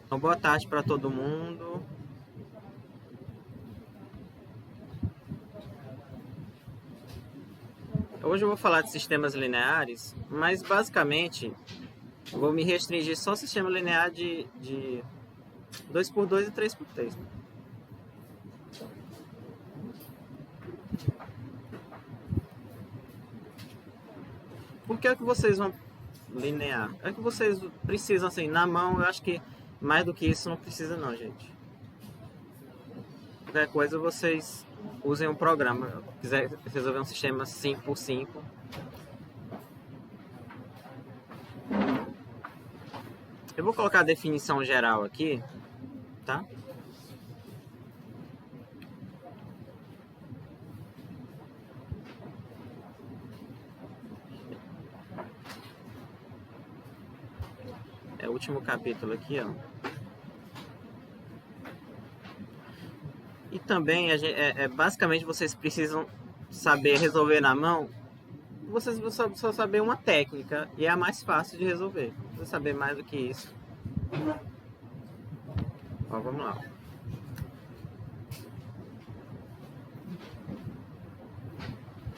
Então, boa tarde para todo mundo. Hoje eu vou falar de sistemas lineares, mas basicamente vou me restringir só ao sistema linear de 2x2 e 3x3. Por que é que vocês vão linear? É que vocês precisam, assim, na mão, eu acho que mais do que isso não precisa não, gente. Qualquer coisa vocês usem um programa. Se quiser resolver um sistema 5x5. Eu vou colocar a definição geral aqui, tá? É o último capítulo aqui, ó. E também basicamente vocês precisam saber resolver na mão. Vocês vão só saber uma técnica e é a mais fácil de resolver. Não precisa saber mais do que isso. Ó, vamos lá.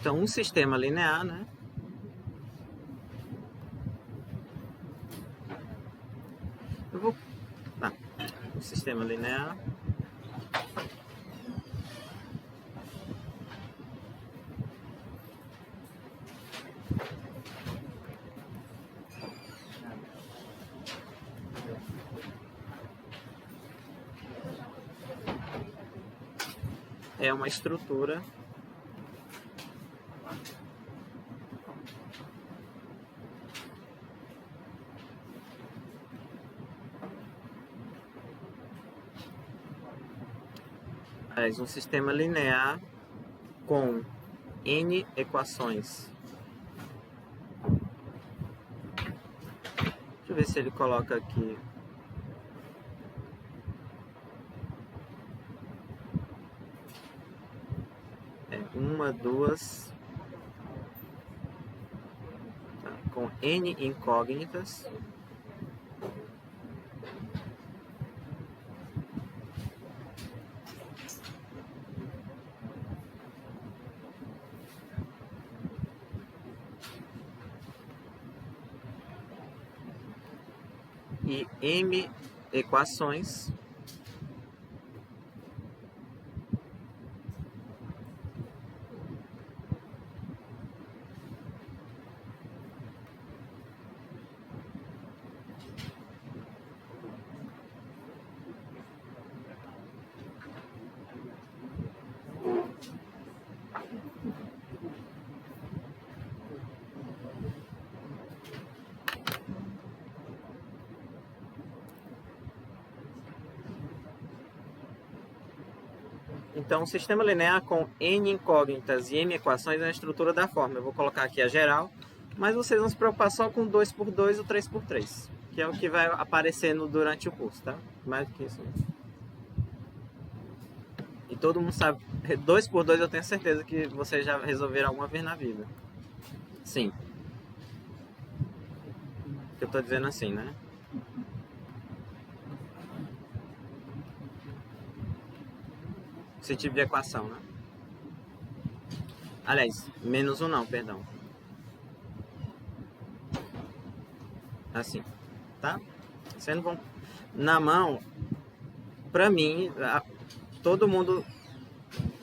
Então, um sistema linear, né? Eu vou. Tá. Um sistema linear é uma estrutura um sistema linear com n equações. Deixa eu ver se ele coloca aqui. Uma, duas. Tá, com n incógnitas. E m equações Então, um sistema linear com n incógnitas e m equações é a estrutura da forma. Eu vou colocar aqui a geral, mas vocês vão se preocupar só com 2x2 ou 3x3, que é o que vai aparecendo durante o curso, tá? Mais do que isso. E todo mundo sabe, 2x2 eu tenho certeza que vocês já resolveram alguma vez na vida. Sim. Que eu tô dizendo assim, né? Esse tipo de equação, né? Aliás, menos um não, perdão. Assim, tá? Sendo bom. Na mão, pra mim, todo mundo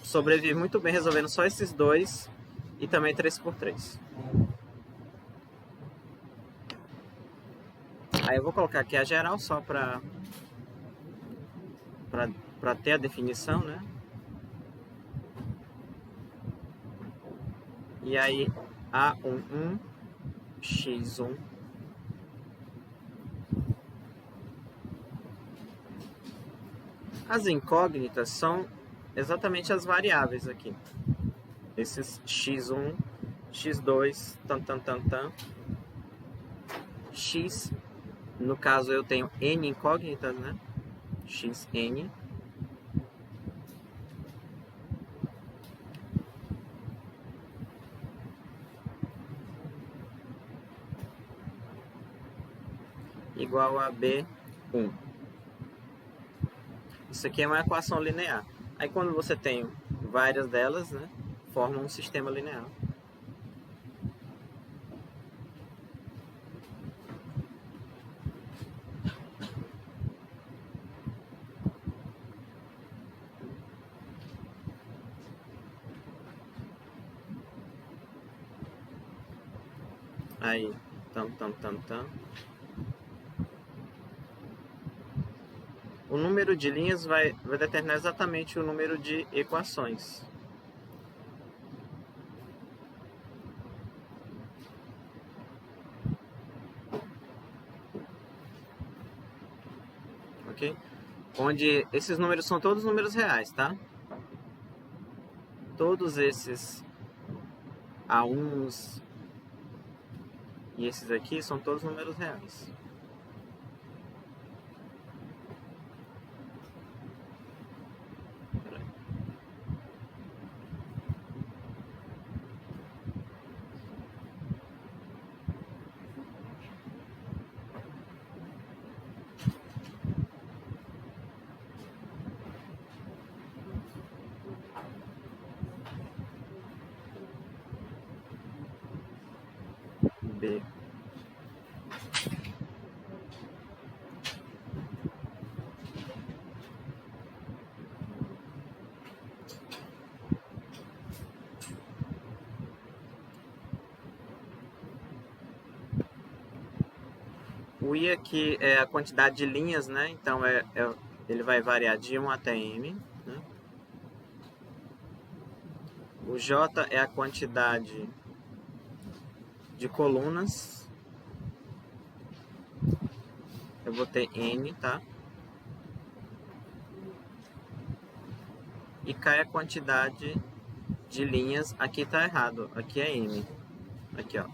sobrevive muito bem resolvendo só esses dois e também 3x3. Aí eu vou colocar aqui a geral só pra ter a definição, né? E aí A11 x1 as incógnitas são exatamente as variáveis aqui. Esses x1, x2, x, no caso eu tenho n incógnitas, né? Xn. Igual a B1. Isso aqui é uma equação linear. Aí quando você tem várias delas, né, formam um sistema linear. Aí, tam. O número de linhas vai determinar exatamente o número de equações. Ok? Onde esses números são todos números reais, tá? Todos esses A1s e esses aqui são todos números reais. B. O I aqui é a quantidade de linhas, né? Então ele vai variar de 1 até M. Né? O J é a quantidade de colunas. Eu botei N, tá? E K é a quantidade de linhas. Aqui tá errado. Aqui é M. Aqui, ó.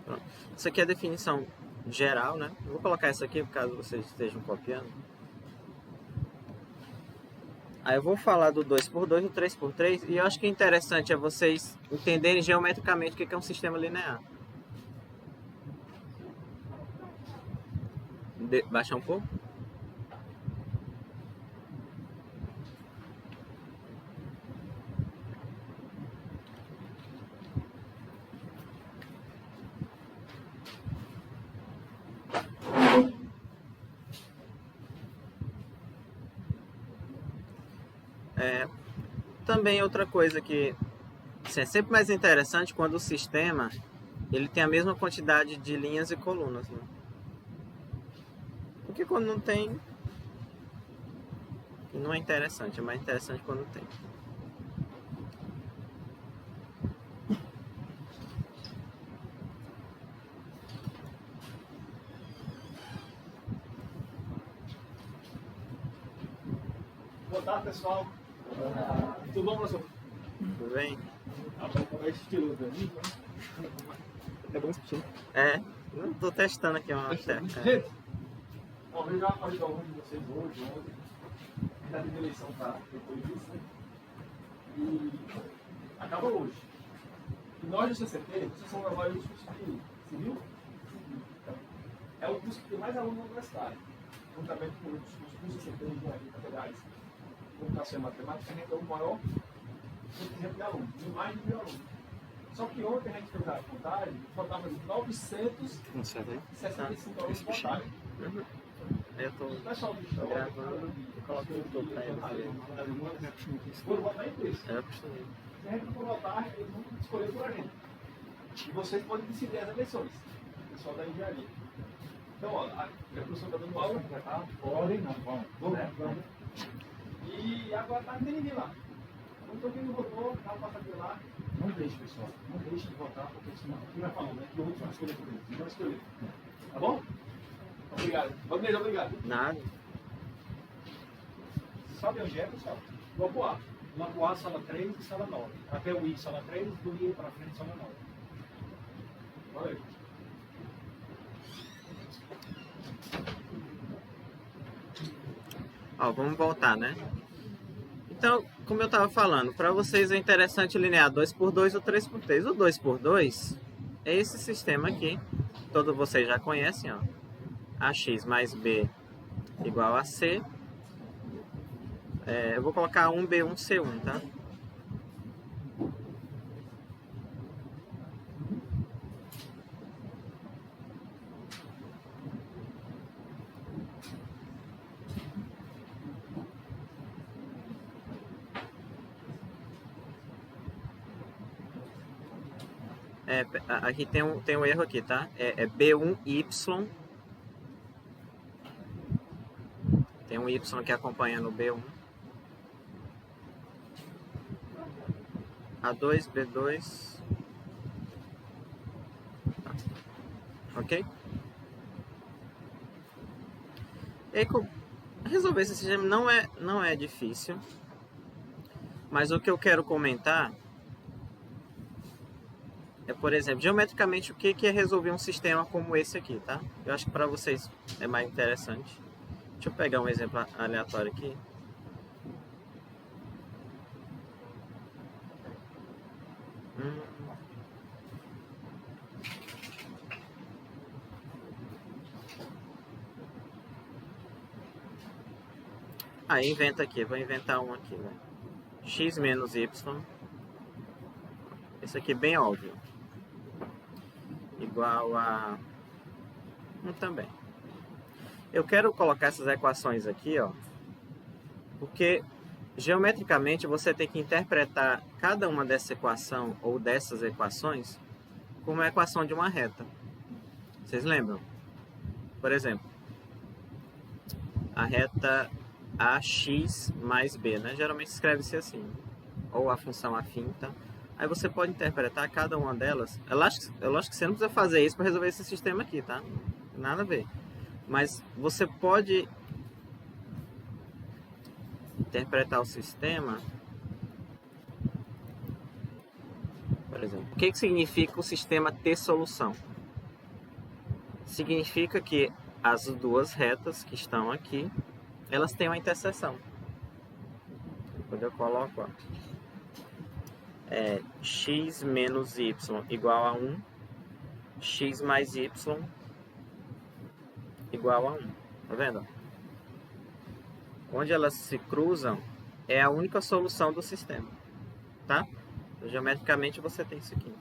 Pronto. Isso aqui é a definição geral, né? Eu vou colocar essa aqui caso vocês estejam copiando. Aí eu vou falar do 2×2, do 3×3, e eu acho que é interessante é vocês entenderem geometricamente o que é um sistema linear. Baixar um pouco. Também outra coisa que assim, é sempre mais interessante quando o sistema ele tem a mesma quantidade de linhas e colunas, né? Porque quando não tem, não é interessante, é mais interessante quando tem. Boa tarde, pessoal. Tudo bom, professor? Tudo bem? É estilo pra mim, né? É bom assistir. Eu tô testando aqui uma Gente, eu já falei com alguns de vocês hoje, ontem. Ainda tem eleição tá depois disso, né? E acaba hoje. E nós do CCT, vocês são trabalhadores do curso de civil? É o curso que tem mais alunos na universidade. Juntamente com os cursos CCT de engenharia catedrais, computação e matemática, a gente é o maior de alunos, de mais de 1.000 alunos. Só que ontem a gente fez a contagem, faltava 965 alunos votarem. Eu tô Pessoal do Estado, gravando e coloco no YouTube pra eles verem. por votar em preço. Eu acostumei. Se a gente for votar, eles vão escolher por a gente. E vocês podem decidir as eleições, pessoal da engenharia. Então, ó, a professora está dando aula, tá? Podem, não, vamos. E agora tá não tem ninguém lá. Então quem não votou, dá uma passada lá. Não deixe, pessoal. Não deixe de votar, porque senão quem vai falando, né? Que o outro vai escolher por eles. Então escolher. Tá bom? Obrigado. Valdinei, obrigado. Nada. Sabe onde é, pessoal? Bloco A. Bloco A, sala 3 e sala 9. Até o I, sala 3, do I para frente, sala 9. Valeu. Ó, vamos voltar, né? Então, como eu estava falando, para vocês é interessante linear 2 por 2 ou 3 por 3. O 2 por 2 é esse sistema aqui. Todos vocês já conhecem, ó. AX mais B igual a C. Eu vou colocar 1B1C1, tá? Aqui tem um erro aqui, tá? É B1Y. Tem um Y que acompanha no B1. A2, B2. Ok? E aí, resolver esse sistema não é difícil. Mas o que eu quero comentar é, por exemplo, geometricamente, o que é resolver um sistema como esse aqui, tá? Eu acho que para vocês é mais interessante. Deixa eu pegar um exemplo aleatório aqui. Inventa aqui. Vou inventar um aqui, né? X menos Y. Esse aqui é bem óbvio. Igual a 1 também. Eu quero colocar essas equações aqui, ó. Porque geometricamente você tem que interpretar cada uma dessa equação ou dessas equações como a equação de uma reta. Vocês lembram? Por exemplo, a reta AX mais B, né? Geralmente escreve-se assim. Ou a função afim, tá? Aí você pode interpretar cada uma delas. É lógico que você não precisa fazer isso para resolver esse sistema aqui, tá? Nada a ver. Mas você pode interpretar o sistema. Por exemplo, o que significa o sistema ter solução? Significa que as duas retas que estão aqui, elas têm uma interseção. Quando eu coloco, ó, x menos y igual a 1, x mais y igual a 1. Tá vendo? Onde elas se cruzam é a única solução do sistema. Tá? Geometricamente você tem isso aqui.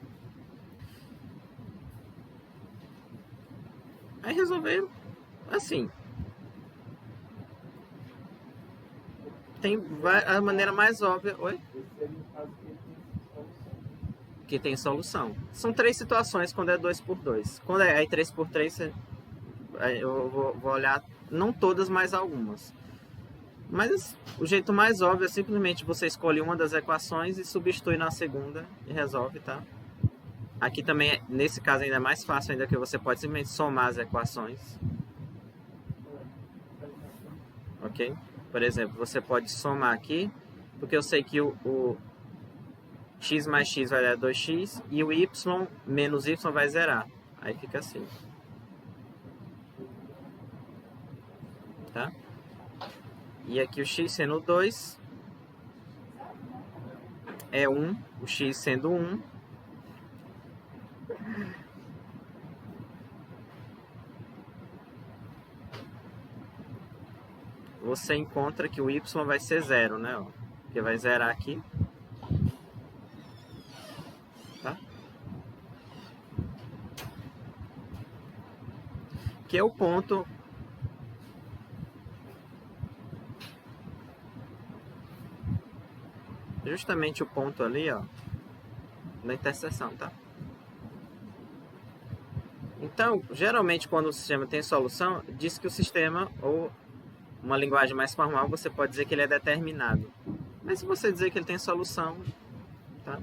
Aí resolver assim. Tem a maneira mais óbvia. Oi? Que tem solução. São 3 situações quando é 2 por 2. Quando é aí 3 por 3, eu vou olhar, não todas, mas algumas. Mas o jeito mais óbvio é simplesmente você escolhe uma das equações e substitui na segunda e resolve, tá? Aqui também, nesse caso, ainda é mais fácil, ainda que você pode simplesmente somar as equações. Ok? Por exemplo, você pode somar aqui, porque eu sei que o x mais x vai dar 2x e o y menos y vai zerar. Aí fica assim. Tá? E aqui o x sendo 2 é 1, o x sendo 1. Você encontra que o y vai ser 0, né? Porque vai zerar aqui. Tá? Que é o ponto justamente o ponto ali, ó, da interseção, tá? Então, geralmente quando o sistema tem solução, diz que o sistema, ou uma linguagem mais formal, você pode dizer que ele é determinado. Mas se você dizer que ele tem solução, tá?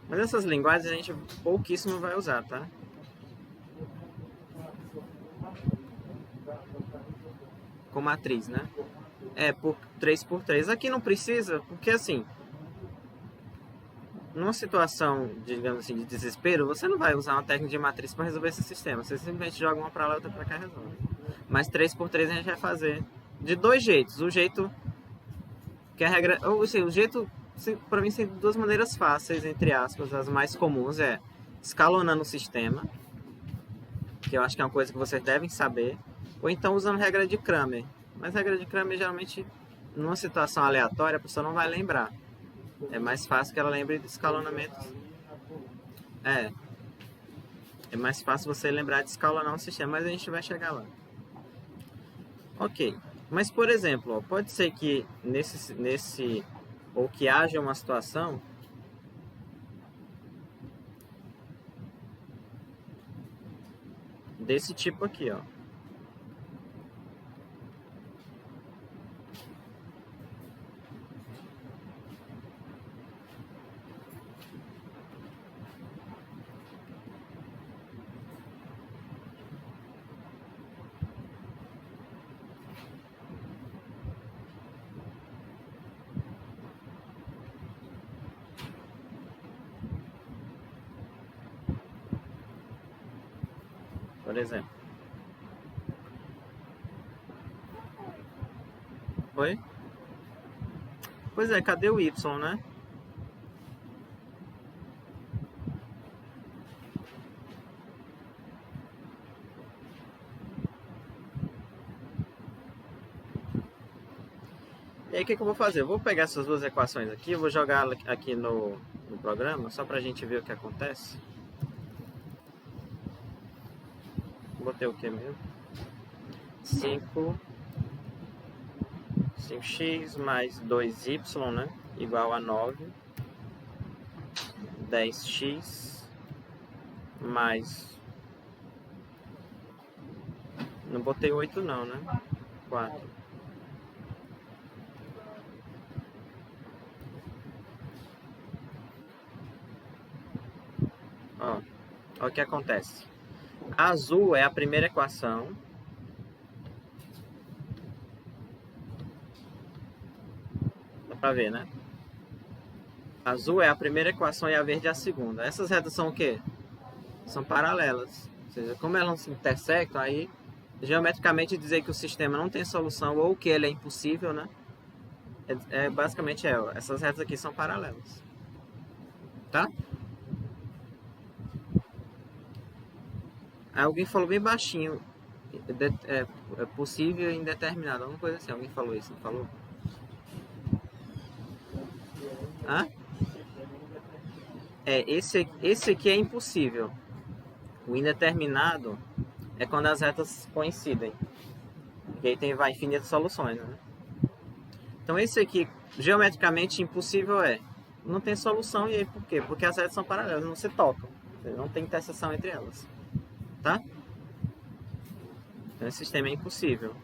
Mas essas linguagens a gente pouquíssimo vai usar, tá? Com matriz, né? Por 3 por 3. Aqui não precisa, porque assim, numa situação, digamos assim, de desespero, você não vai usar uma técnica de matriz para resolver esse sistema. Você simplesmente joga uma para lá, outra para cá e resolve. Mas 3 por 3 a gente vai fazer de dois jeitos. O jeito que a regra... Ou seja, o jeito, para mim, tem duas maneiras fáceis, entre aspas, as mais comuns é escalonando o sistema, que eu acho que é uma coisa que vocês devem saber, ou então usando regra de Cramer. Mas regra de Cramer, geralmente, numa situação aleatória, a pessoa não vai lembrar. É mais fácil que ela lembre de escalonamento. É mais fácil você lembrar de escalonar um sistema, mas a gente vai chegar lá. Ok. Mas, por exemplo, ó, pode ser que ou que haja uma situação desse tipo aqui, ó. Por exemplo. Oi? Pois é, cadê o Y, né? E aí o que eu vou fazer? Eu vou pegar essas duas equações aqui, eu vou jogar aqui no programa, só pra gente ver o que acontece. Botei o que mesmo? 5x mais 2y, né? Igual a 9. 10x mais... Não botei 8 não, né? 4. Ó, o que acontece. A azul é a primeira equação. Dá pra ver, né? A azul é a primeira equação e a verde é a segunda. Essas retas são o quê? São paralelas. Ou seja, como elas não se intersectam, aí geometricamente dizer que o sistema não tem solução ou que ele é impossível, né? Basicamente essas retas aqui são paralelas. Tá? Aí alguém falou bem baixinho. É possível e indeterminado. Alguma coisa assim. Alguém falou isso, não falou? Hã? Esse aqui é impossível. O indeterminado é quando as retas coincidem. Porque aí vai infinitas soluções, né? Então esse aqui, geometricamente impossível não tem solução. E aí por quê? Porque as retas são paralelas, não se tocam. Não tem interseção entre elas. Tá? Então esse sistema é impossível.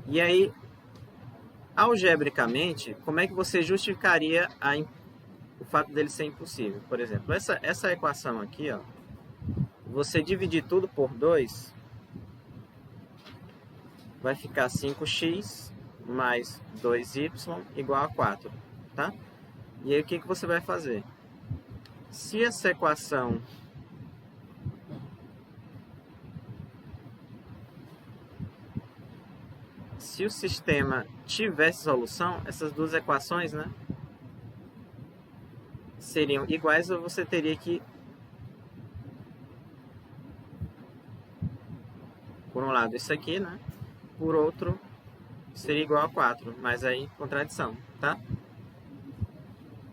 E aí, algebricamente, como é que você justificaria o fato dele ser impossível? Por exemplo, essa equação aqui, ó, você dividir tudo por 2, vai ficar 5x mais 2y igual a 4, tá? E aí o que você vai fazer? Se essa equação se o sistema tivesse solução, essas duas equações, né, seriam iguais, ou você teria que, por um lado isso aqui, né, por outro seria igual a 4, mas aí contradição, tá?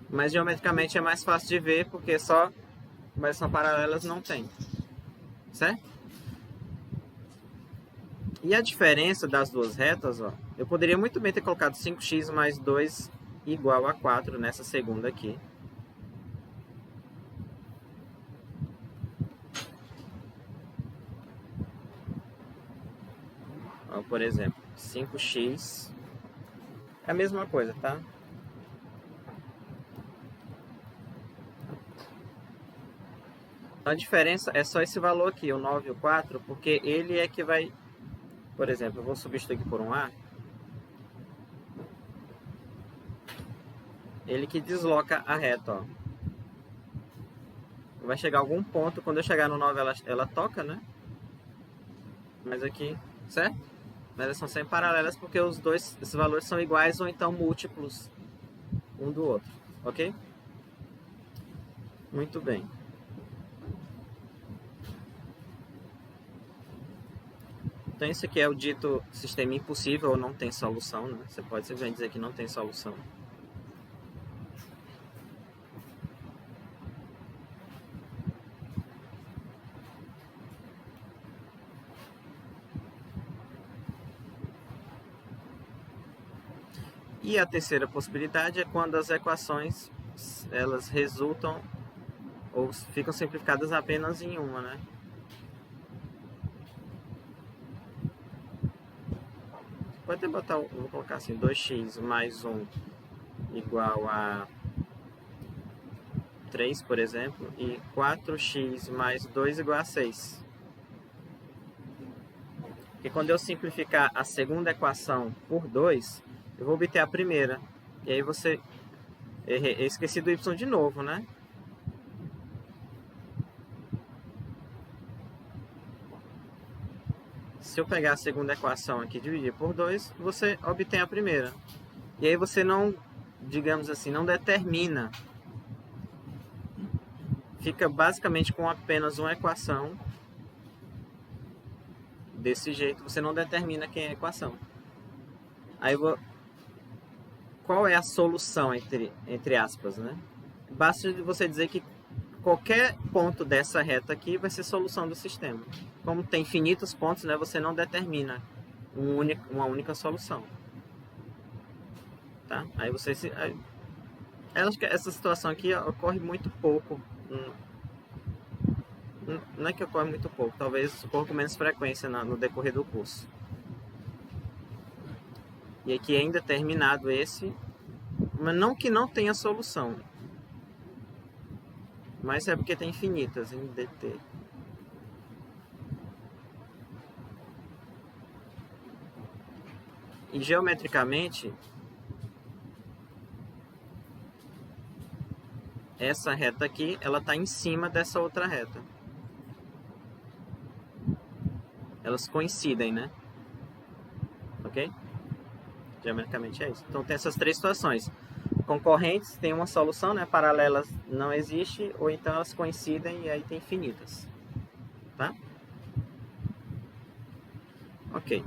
Mas geometricamente é mais fácil de ver, porque mas são paralelas, não tem, certo? E a diferença das duas retas, ó, eu poderia muito bem ter colocado 5x mais 2 igual a 4 nessa segunda aqui. Ó, por exemplo, 5x é a mesma coisa, tá? A diferença é só esse valor aqui, o 9 e o 4, porque ele é que vai... Por exemplo, eu vou substituir aqui por um A. Ele que desloca a reta, ó. Vai chegar a algum ponto, quando eu chegar no 9 ela toca, né? Mas aqui, certo? Mas elas são sempre paralelas porque esses valores são iguais ou então múltiplos um do outro, ok? Muito bem. Então esse aqui é o dito sistema impossível ou não tem solução, né? Você pode simplesmente dizer que não tem solução. E a terceira possibilidade é quando as equações elas resultam ou ficam simplificadas apenas em uma, né? Pode botar, vou colocar assim, 2x mais 1 igual a 3, por exemplo, e 4x mais 2 igual a 6. Porque quando eu simplificar a segunda equação por 2, eu vou obter a primeira. E aí você... Eu esqueci do y de novo, né? Se eu pegar a segunda equação aqui e dividir por 2, você obtém a primeira. E aí você não, digamos assim, não determina. Fica basicamente com apenas uma equação. Desse jeito, você não determina quem é a equação. Aí, qual é a solução, entre aspas, né? Basta você dizer que qualquer ponto dessa reta aqui vai ser solução do sistema. Como tem infinitos pontos, né, você não determina uma única solução. Tá? Aí você se... acho que essa situação aqui ocorre muito pouco. Não é que ocorre muito pouco, talvez ocorra com menos frequência no decorrer do curso. E aqui ainda terminado esse, mas não que não tenha solução, mas é porque tem infinitas em DT. E geometricamente, essa reta aqui, ela está em cima dessa outra reta. Elas coincidem, né? Ok? Geometricamente é isso. Então tem essas três situações. Concorrentes tem uma solução, né? Paralelas não existe, ou então elas coincidem e aí tem infinitas. Tá? Ok.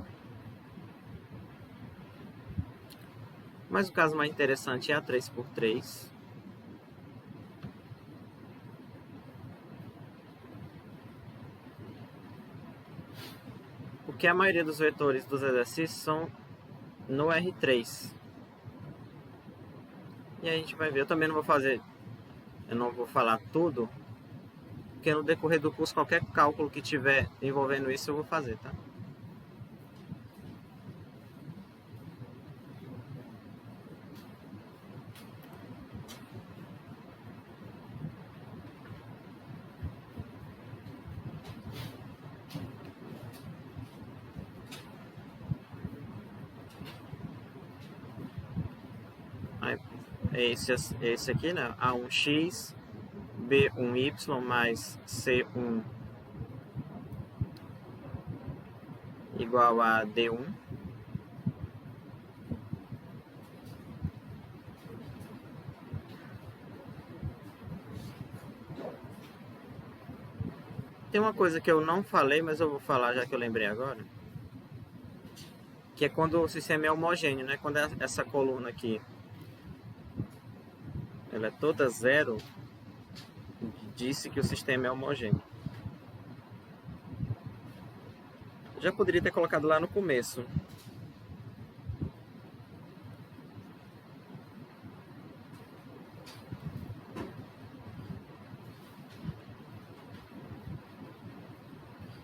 Mas o caso mais interessante é a 3×3. Porque a maioria dos vetores dos exercícios são no R3. E aí a gente vai ver. Eu também não vou fazer... Eu não vou falar tudo, porque no decorrer do curso, qualquer cálculo que tiver envolvendo isso, eu vou fazer, tá? Aí, esse aqui, né? A1x, B1y mais C1 igual a D1. Tem uma coisa que eu não falei, mas eu vou falar já que eu lembrei agora. Que é quando o sistema é homogêneo, né? Quando essa coluna aqui ela é toda zero, disse que o sistema é homogêneo. Eu já poderia ter colocado lá no começo.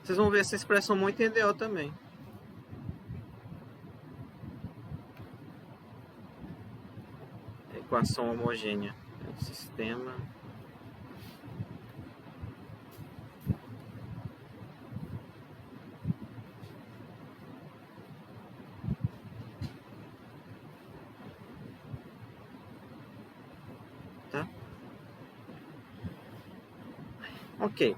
Vocês vão ver essa expressão muito em DO também. Equação homogênea. Sistema... Tá? Ok.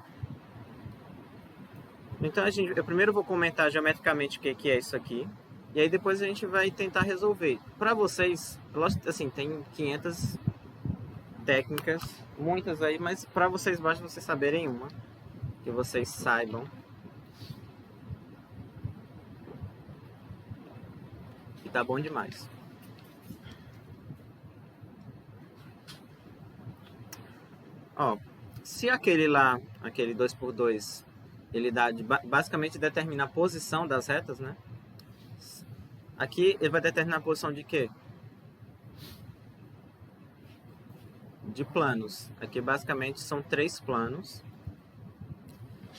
Então eu primeiro vou comentar geometricamente o que é isso aqui. E aí depois a gente vai tentar resolver. Para vocês, assim, tem 500 técnicas, muitas aí, mas para vocês basta vocês saberem uma, que vocês saibam. E tá bom demais. Ó, se aquele lá, aquele 2x2, ele dá basicamente determina a posição das retas, né? Aqui ele vai determinar a posição de quê? De planos. Aqui basicamente são 3 planos.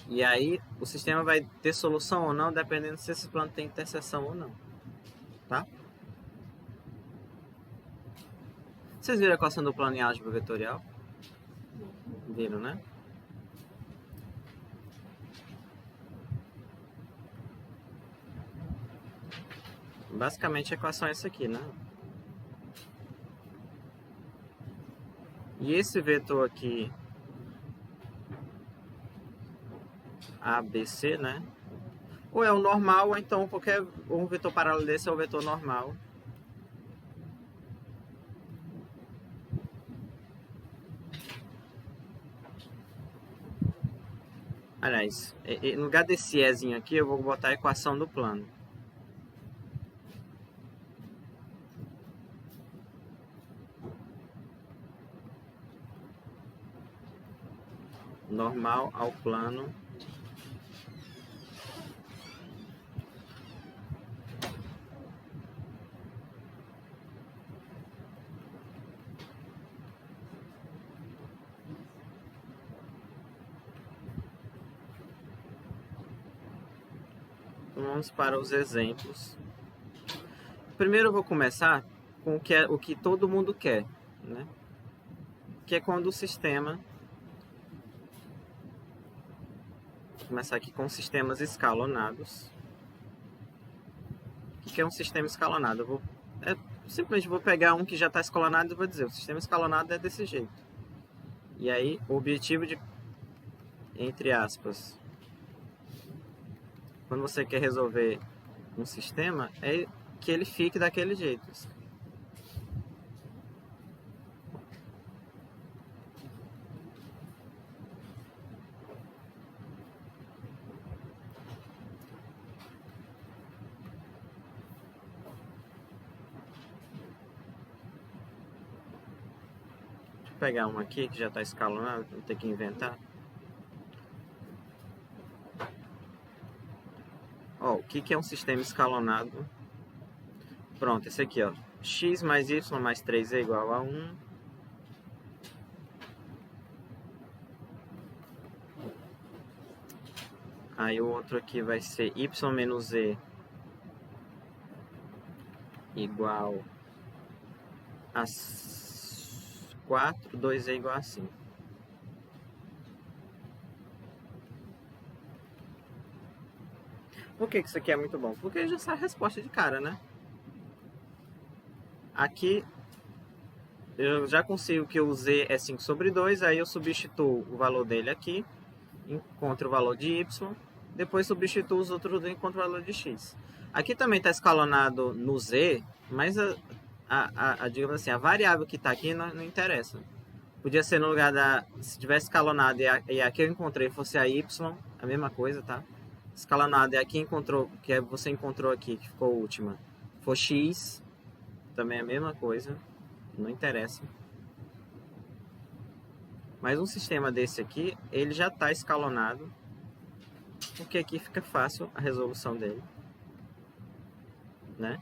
E aí o sistema vai ter solução ou não, dependendo se esse plano tem interseção ou não. Tá? Vocês viram a equação do plano em álgebra vetorial? Viram, né? Basicamente a equação é essa aqui, né? E esse vetor aqui, ABC, né? Ou é o normal, ou então um vetor paralelo desse é o vetor normal. Aliás, no lugar desse Ezinho aqui, eu vou botar a equação do plano. Normal ao plano vamos para os exemplos. Primeiro eu vou começar com o que todo mundo quer, né? Que é quando o sistema... Vou começar aqui com sistemas escalonados. O que é um sistema escalonado? Simplesmente vou pegar um que já está escalonado e vou dizer, o sistema escalonado é desse jeito. E aí, o objetivo de, entre aspas, quando você quer resolver um sistema, é que ele fique daquele jeito. Deixa eu pegar um aqui que já está escalonado, vou ter que inventar. Ó, o que é um sistema escalonado? Pronto, esse aqui, ó. X mais Y mais 3 é igual a 1. Aí o outro aqui vai ser Y menos Z igual a 4, 2 é igual a 5. Por que isso aqui é muito bom? Porque já sai a resposta de cara, né? Aqui eu já consigo que o Z é 5 sobre 2, aí eu substituo o valor dele aqui, encontro o valor de Y, depois substituo os outros e encontro o valor de X. Aqui também está escalonado no Z, mas digamos assim, a variável que está aqui não interessa. Podia ser no lugar se tivesse escalonado e aqui eu encontrei fosse a Y, a mesma coisa, tá? Escalonado e aqui você encontrou aqui, que ficou a última, for X, também é a mesma coisa, não interessa. Mas um sistema desse aqui, ele já está escalonado, porque aqui fica fácil a resolução dele, né?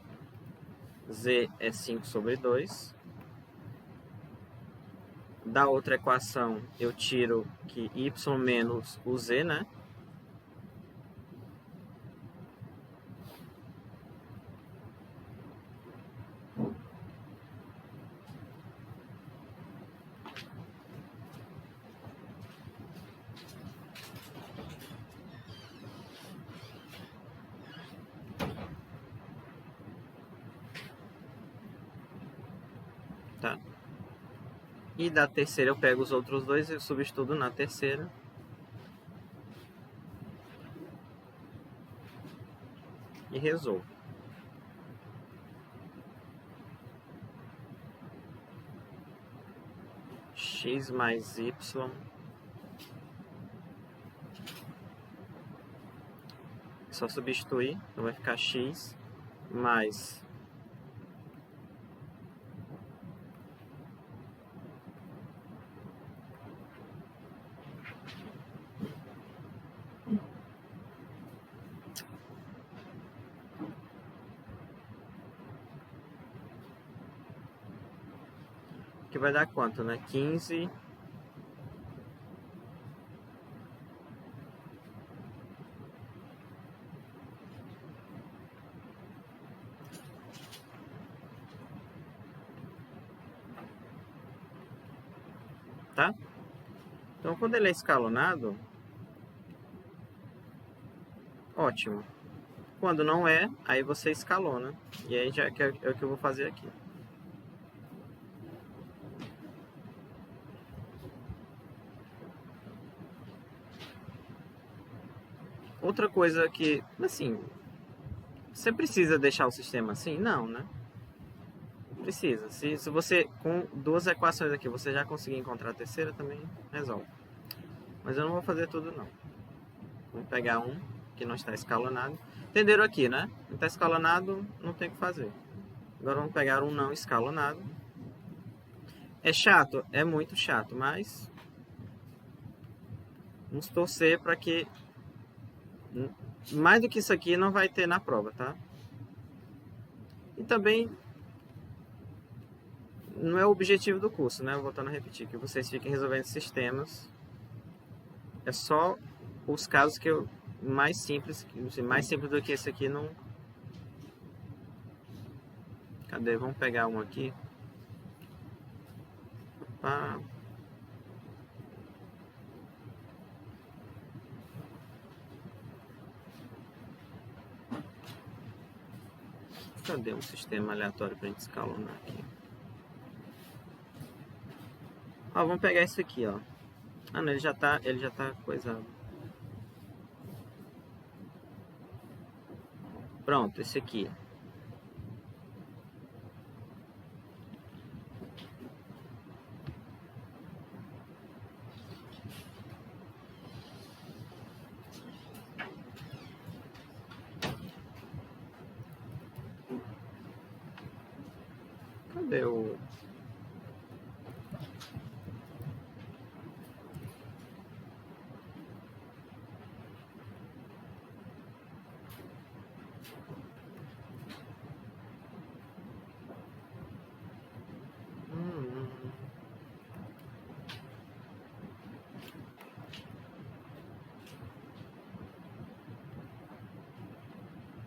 Z é 5 sobre 2. Da outra equação, eu tiro que Y menos o Z, né? Tá. E da terceira eu pego os outros dois e substituo na terceira. e resolvo. X mais Y só substituir, então vai ficar X mais que vai dar quanto, né? 15 tá? Então, quando ele é escalonado, ótimo. Quando não é, aí você escalona. E aí já é o que eu vou fazer aqui. Outra coisa que, assim, você precisa deixar o sistema assim? Não, né? Precisa. Se você, com duas equações aqui, você já conseguir encontrar a terceira, também resolve. Mas eu não vou fazer tudo, não. Vamos pegar um que não está escalonado. Entenderam aqui, né? Não está escalonado, não tem o que fazer. Agora vamos pegar um não escalonado. É chato? É muito chato, mas vamos torcer para que mais do que isso aqui não vai ter na prova, tá? E também não é o objetivo do curso, né? Voltando a repetir, que vocês fiquem resolvendo sistemas. É só os casos que eu mais simples do que esse aqui não. Cadê? Vamos pegar um aqui. Opa. Cadê um sistema aleatório para a gente escalonar aqui? Ó, vamos pegar esse aqui, ó. Ah, não, ele já tá coisado. Pronto, esse aqui. Cadê o...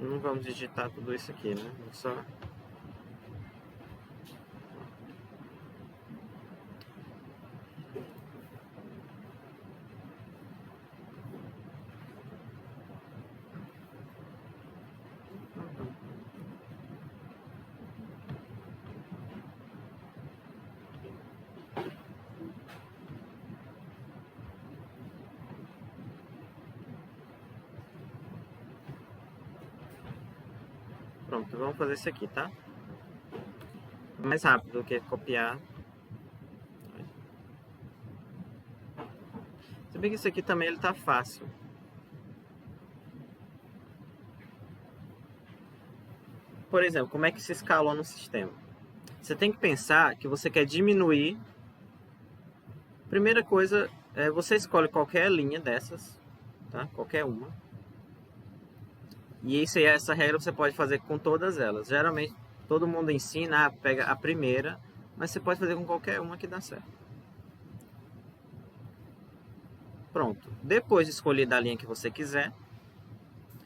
Não vamos digitar tudo isso aqui, né? Só... Pronto, vamos fazer isso aqui, tá? Mais rápido do que copiar. Se bem que isso aqui também ele tá fácil. Por exemplo, como é que se escalou no sistema? Você tem que pensar que você quer diminuir. Primeira coisa, você escolhe qualquer linha dessas, tá? Qualquer uma. E essa regra você pode fazer com todas elas. Geralmente, todo mundo ensina, pega a primeira, mas você pode fazer com qualquer uma que dá certo. Pronto. Depois de escolher da linha que você quiser,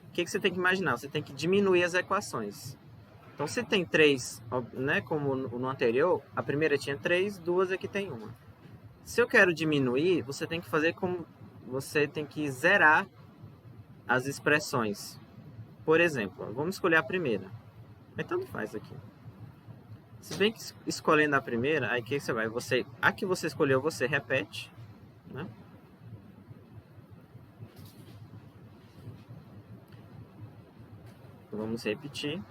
o que você tem que imaginar? Você tem que diminuir as equações. Então, se tem 3, né, como no anterior, a primeira tinha 3, duas aqui tem uma. Se eu quero diminuir, você tem que fazer como... Você tem que zerar as expressões. Por exemplo, vamos escolher a primeira. Mas tanto faz aqui. Se bem que escolhendo a primeira, aí que você vai? A que você escolheu, você repete, né? Então, vamos repetir.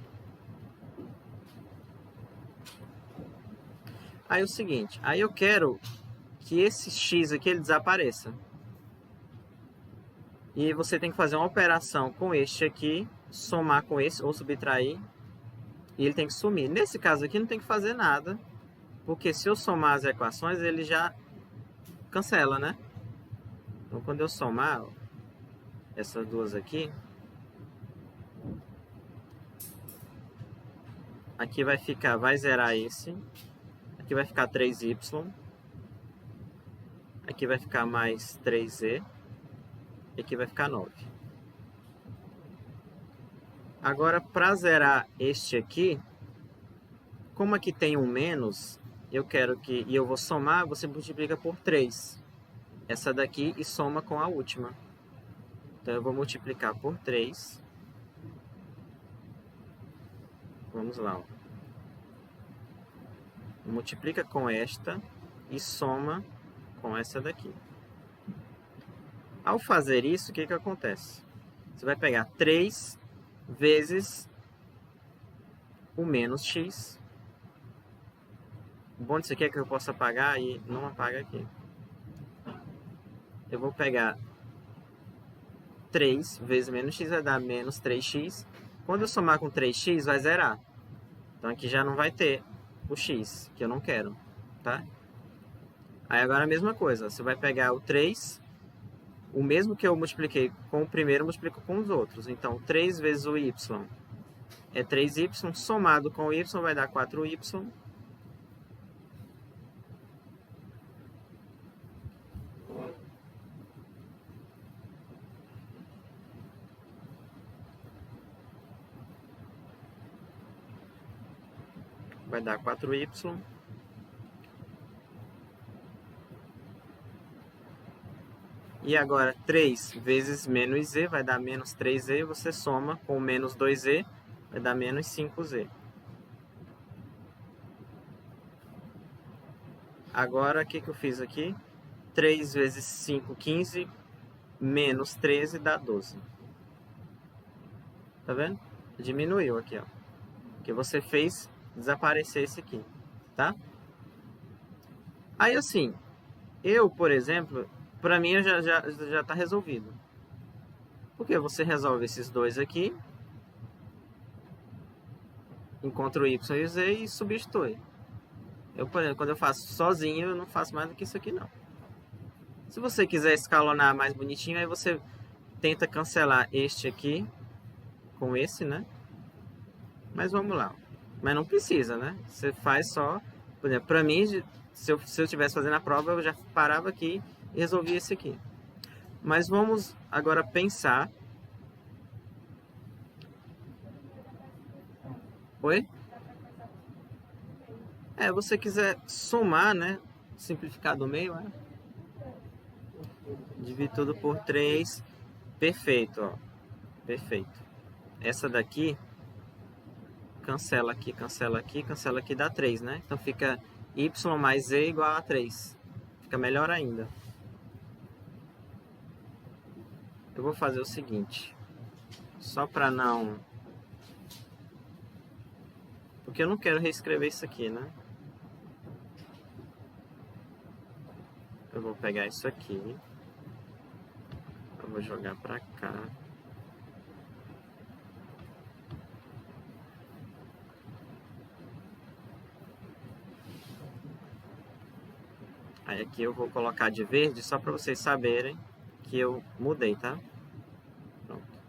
Aí o seguinte, aí eu quero que esse x aqui ele desapareça. E você tem que fazer uma operação com este aqui, somar com esse, ou subtrair, e ele tem que sumir. Nesse caso aqui não tem que fazer nada, porque se eu somar as equações, ele já cancela, né? Então quando eu somar ó, essas duas aqui, aqui vai ficar, vai zerar esse, aqui vai ficar 3y, aqui vai ficar mais 3z, e aqui vai ficar 9. Agora, para zerar este aqui, como aqui tem um menos, eu quero que, e eu vou somar, você multiplica por 3. Essa daqui e soma com a última. Então, eu vou multiplicar por 3. Vamos lá. Ó. Multiplica com esta e soma com essa daqui. Ao fazer isso, o que acontece? Você vai pegar 3 vezes o menos x. O bom disso aqui é que eu posso apagar e não apaga aqui. Eu vou pegar 3 vezes menos x vai dar menos 3x. Quando eu somar com 3x, vai zerar. Então aqui já não vai ter o x, que eu não quero, tá? Aí agora a mesma coisa. Você vai pegar o 3, o mesmo que eu multipliquei com o primeiro, eu multiplico com os outros. Então 3 vezes o y é 3y, somado com o y vai dar 4y. Vai dar 4y. E agora 3 vezes menos z vai dar menos 3z. Você soma com menos 2z, vai dar menos 5z. Agora, o que eu fiz aqui? 3 vezes 5, 15. Menos 13 dá 12. Tá vendo? Diminuiu aqui, ó. Que você fez desaparecer esse aqui, tá? Aí, assim, eu, por exemplo, para mim já tá resolvido. Porque você resolve esses dois aqui, encontra o y e o z e substitui. Eu, por exemplo, quando eu faço sozinho, eu não faço mais do que isso aqui, não. Se você quiser escalonar mais bonitinho, aí você tenta cancelar este aqui com esse, né? Mas vamos lá. Mas não precisa, né? Você faz só... Por exemplo, para mim, se eu estivesse fazendo a prova, eu já parava aqui e resolvia esse aqui. Mas vamos agora pensar... Oi? Você quiser somar, né? Simplificar do meio, né? Dividir tudo por 3. Perfeito, ó. Perfeito. Essa daqui... Cancela aqui, dá 3, né? Então fica y mais z igual a 3. Fica melhor ainda. Eu vou fazer o seguinte. Só para não... Porque eu não quero reescrever isso aqui, né? Eu vou pegar isso aqui. Eu vou jogar para cá. Aí aqui eu vou colocar de verde só para vocês saberem que eu mudei, tá? Pronto.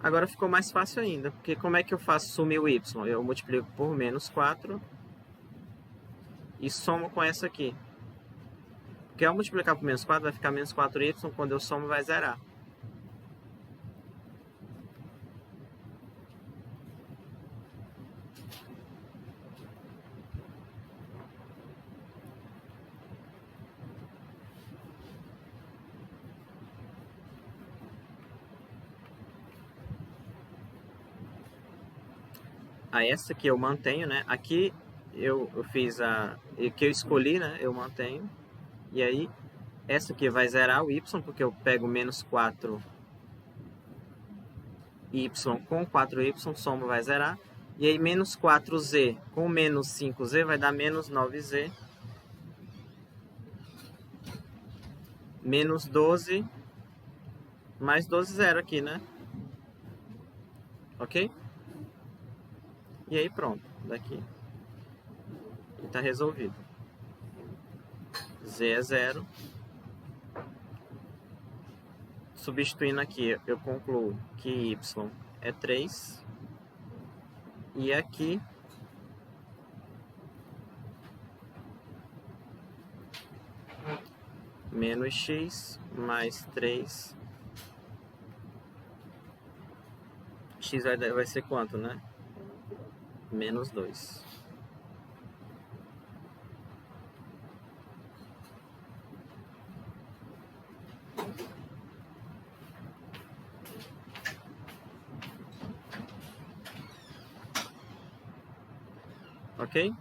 Agora ficou mais fácil ainda, porque como é que eu faço sumir o y? Eu multiplico por menos 4 e somo com essa aqui. Porque ao multiplicar por menos 4 vai ficar menos 4y, quando eu somo vai zerar. Aí essa aqui eu mantenho, né? Aqui eu fiz a... que eu escolhi, né? Eu mantenho. E aí, essa aqui vai zerar o y, porque eu pego menos 4 y com 4y, soma vai zerar. E aí menos 4z com menos 5z vai dar menos 9z. Menos 12, mais 12, zero aqui, né? Ok? E aí pronto, daqui. E tá resolvido. Z é 0. Substituindo aqui, eu concluo que y é 3. E aqui menos x mais 3. X vai ser quanto, né? Menos 2. Ok?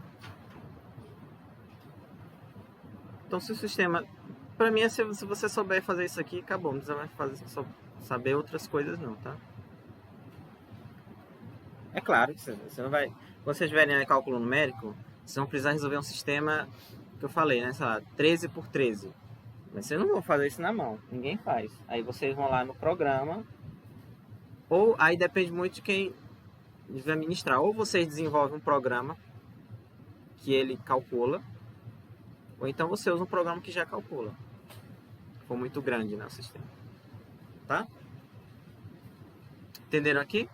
Então, se o sistema... Para mim, se você souber fazer isso aqui, acabou. Não precisa mais saber outras coisas não, tá? É claro que você não vai... Quando vocês tiverem cálculo numérico, vocês vão precisar resolver um sistema que eu falei, né? Sei lá, 13 por 13. Mas vocês não vão fazer isso na mão. Ninguém faz. Aí vocês vão lá no programa. Ou aí depende muito de quem vai ministrar. Ou vocês desenvolvem um programa que ele calcula. Ou então você usa um programa que já calcula. For muito grande, né, o sistema. Tá? Entenderam aqui?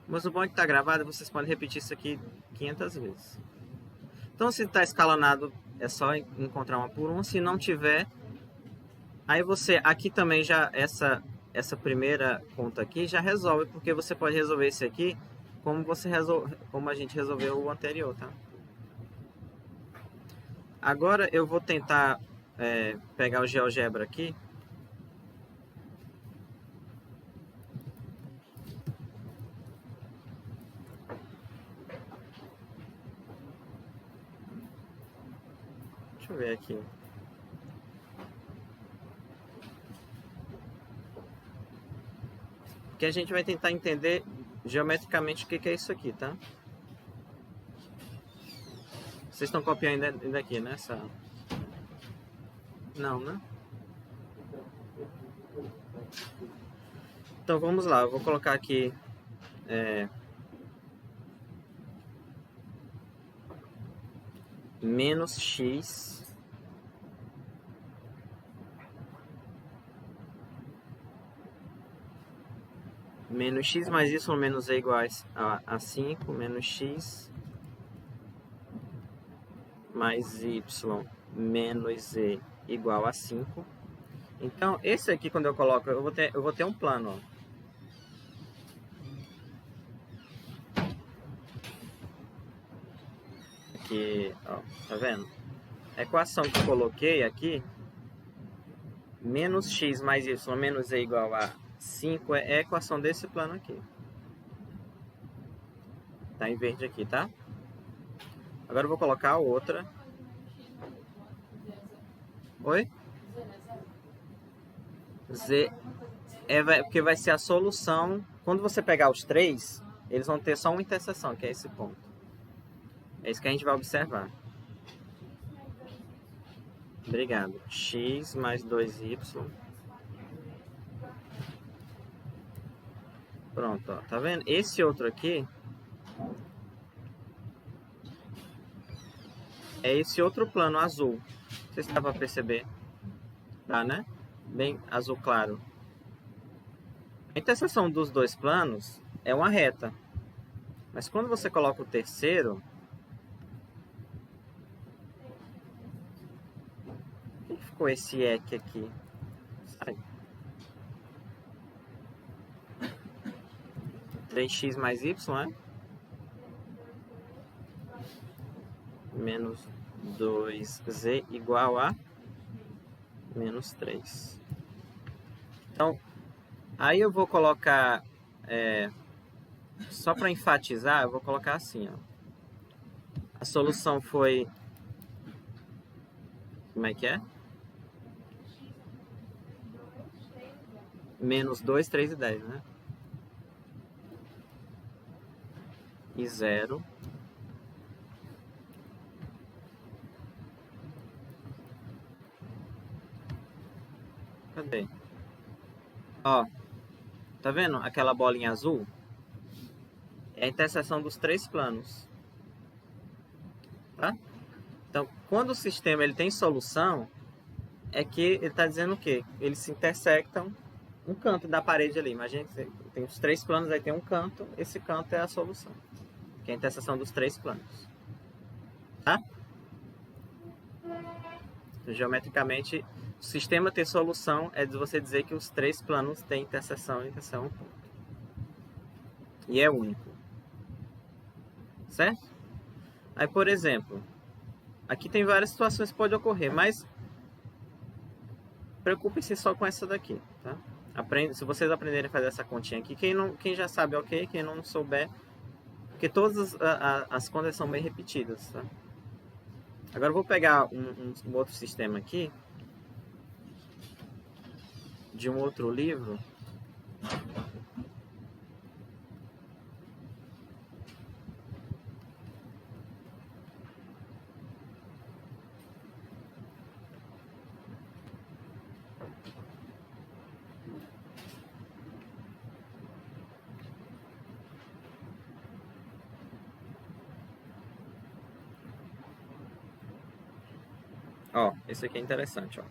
Mas o bom é que tá gravado, vocês podem repetir isso aqui 500 vezes. Então, se está escalonado, é só encontrar uma por uma. Se não tiver, aí você... Aqui também já, essa primeira conta aqui já resolve, porque você pode resolver esse aqui como a gente resolveu o anterior, tá? Agora eu vou tentar pegar o GeoGebra aqui. Deixa eu ver aqui. Que a gente vai tentar entender geometricamente o que é isso aqui, tá? Vocês estão copiando ainda aqui, né? Não, né? Então vamos lá, eu vou colocar aqui menos x menos x mais y menos e igual a 5, menos x mais y menos e igual a 5. Então, esse aqui, quando eu coloco, eu vou ter um plano, ó. Aqui, ó, tá vendo? A equação que eu coloquei aqui, menos x mais y menos e igual a 5, é a equação desse plano aqui. Tá em verde aqui, tá? Agora eu vou colocar a outra. Oi? Z porque vai ser a solução. Quando você pegar os três, eles vão ter só uma interseção, que é esse ponto. É isso que a gente vai observar. Obrigado. X mais 2y. Pronto, ó. Tá vendo? Esse outro aqui é esse outro plano azul. Não sei se dá pra perceber. Tá, né? Bem azul claro. A interseção dos dois planos é uma reta. Mas quando você coloca o terceiro... O que ficou esse EQ aqui? Sai. 3x mais y, né? Menos 2z igual a menos 3. Então, aí eu vou colocar, só para enfatizar, eu vou colocar assim, ó. A solução foi, como é que é? menos 2, 3 e 10, né? E 0. Cadê? Ó, tá vendo aquela bolinha azul? É a interseção dos três planos. Tá? Então, quando o sistema ele tem solução, é que ele está dizendo o quê? Eles se intersectam um canto da parede ali. Imagina que tem os três planos, aí tem um canto, esse canto é a solução, que é a interseção dos três planos. Tá? Geometricamente, o sistema ter solução é de você dizer que os três planos têm interseção e interseção um ponto. E é único. Certo? Aí, por exemplo, aqui tem várias situações que podem ocorrer, mas preocupe-se só com essa daqui, tá? Se vocês aprenderem a fazer essa continha aqui, quem já sabe, ok, quem não souber, porque todas as contas são bem repetidas, tá? Agora eu vou pegar um outro sistema aqui, de um outro livro. Ó, esse aqui é interessante, ó.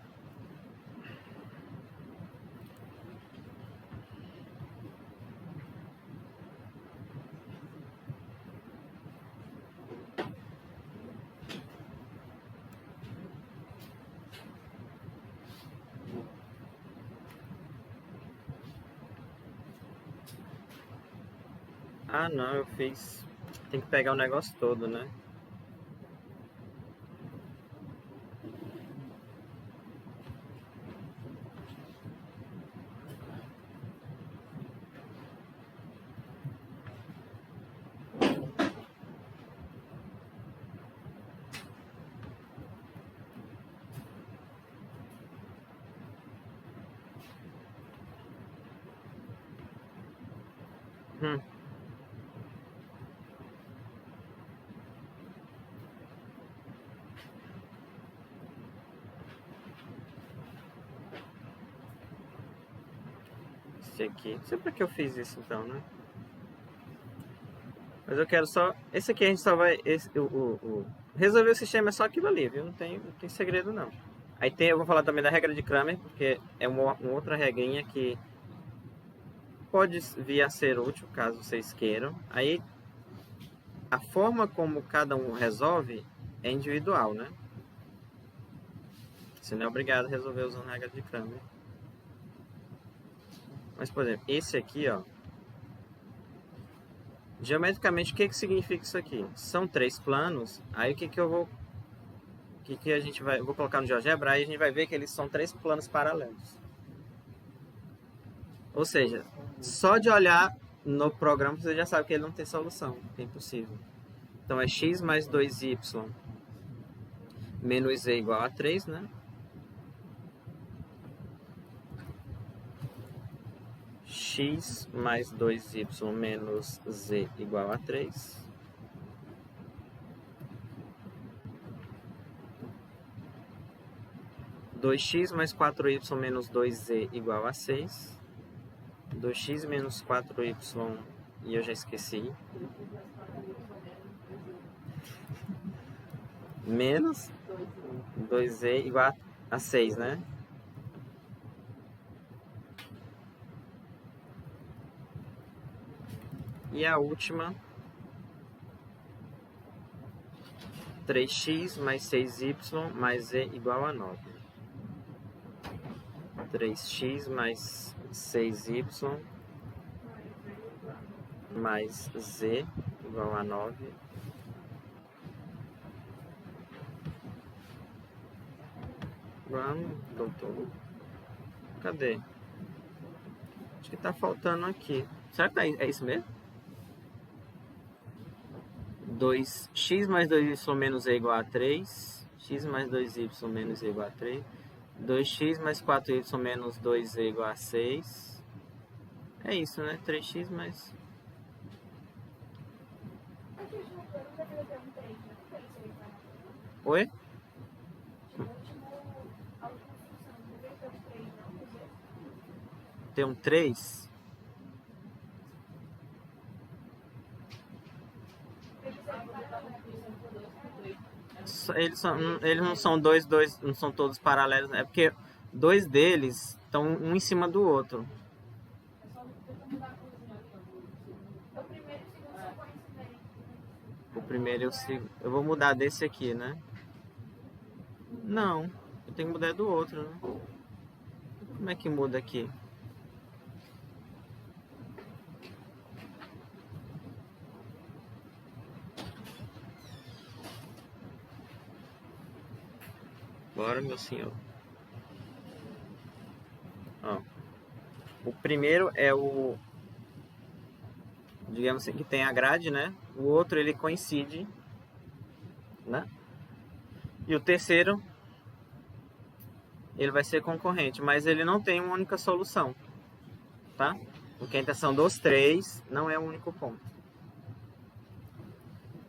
Ah, não, eu fiz... Tem que pegar o negócio todo, né? Hum. Esse aqui. Não sei pra que eu fiz isso então, né? Mas eu quero só... Esse aqui a gente só vai... Resolver o sistema é só aquilo ali, viu? Não tem segredo, não. Aí tem... Eu vou falar também da regra de Cramer, porque é uma outra regrinha que pode vir a ser útil, caso vocês queiram. Aí, a forma como cada um resolve é individual, né? Você não é obrigado a resolver usando a regra de Cramer. Mas, por exemplo, esse aqui, ó. Geometricamente, o que significa isso aqui? São três planos. Aí, o que eu vou... O que a gente vai... Eu vou colocar no GeoGebra, aí a gente vai ver que eles são três planos paralelos. Ou seja, só de olhar no programa, você já sabe que ele não tem solução. É impossível. Então, é x mais 2y menos z igual a 3, né? X mais 2y menos z igual a 3. Dois x mais 4y menos 2z igual a 6. 2x menos 4y, e eu já esqueci. Menos 2z igual a 6, né? E a última, 3x mais 6y mais z igual a 9. 3x mais 6y mais z igual a 9. Vamos, doutor. Cadê? Acho que tá faltando aqui. Será que é isso mesmo? 2x mais 2y menos z igual a 3. X mais 2y menos z igual a 3. 2x mais 4y menos 2z igual a 6. É isso, né? 3x mais... Aqui o último plano deveria ter um 3, né? Não sei se ele vai. Oi? A última função deveria ter um 3, não? Quer dizer, Tem um 3? Eles não são dois, não são todos paralelos, né? É porque dois deles estão um em cima do outro. o primeiro e o segundo são coincidentes. O primeiro eu vou mudar desse aqui, né? Não, eu tenho que mudar do outro, né? Como é que muda aqui? Bora, meu senhor. Ó, o primeiro é o... digamos assim, que tem a grade, né? O outro, ele coincide, né? E o terceiro, ele vai ser concorrente, mas ele não tem uma única solução, tá? Porque a intenção dos três não é o único ponto.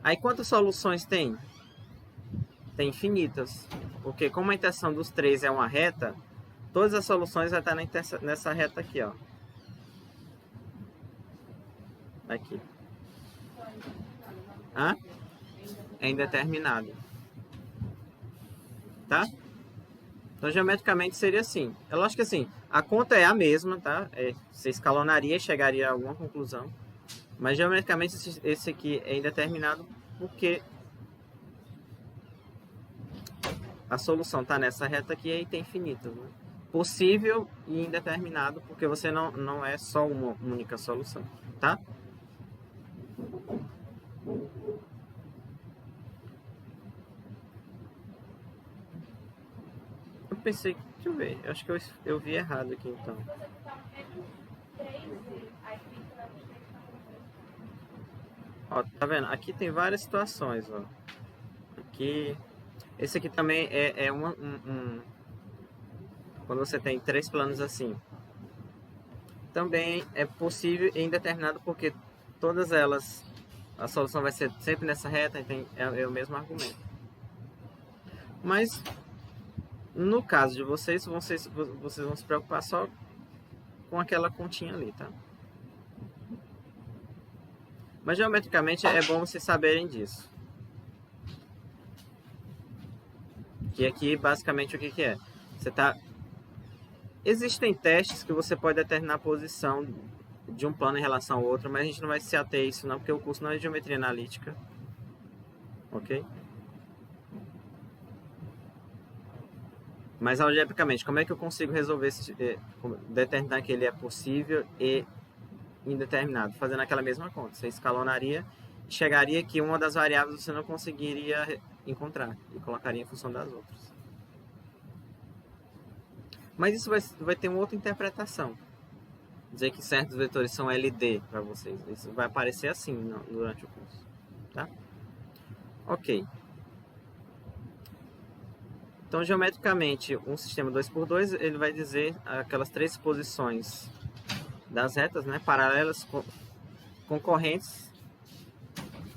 Aí quantas soluções tem? Tem infinitas. Porque como a intenção dos três é uma reta, todas as soluções vão estar nessa reta aqui, ó. Aqui. Hã? É indeterminado. Tá? Então, geometricamente seria assim. É lógico que assim, a conta é a mesma, tá? Você escalonaria e chegaria a alguma conclusão. Mas geometricamente esse aqui é indeterminado porque a solução está nessa reta aqui e aí tem infinitas, né? Possível e indeterminado, porque você não é só uma única solução, tá? Eu pensei, deixa eu ver, eu acho que eu vi errado aqui então. Se você botar menos 3, aí fica os 3 na Ó, tá vendo? Aqui tem várias situações, ó. Aqui, esse aqui também é quando você tem três planos assim. Também é possível e indeterminado porque todas elas, a solução vai ser sempre nessa reta, então é o mesmo argumento. Mas no caso de vocês vão se preocupar só com aquela continha ali, tá? Mas geometricamente é bom vocês saberem disso. Que aqui basicamente o que é? Você tá... Existem testes que você pode determinar a posição de um plano em relação ao outro, mas a gente não vai se ater a isso não, porque o curso não é de geometria analítica. Ok? Mas algebricamente, como é que eu consigo resolver determinar que ele é possível e indeterminado? Fazendo aquela mesma conta. Você escalonaria e chegaria que uma das variáveis você não conseguiria encontrar e colocaria em função das outras. Mas isso vai ter uma outra interpretação. Dizer que certos vetores são LD para vocês. Isso vai aparecer assim durante o curso. Tá? Ok. Então, geometricamente, um sistema 2x2 ele vai dizer aquelas três posições das retas, né, paralelas, concorrentes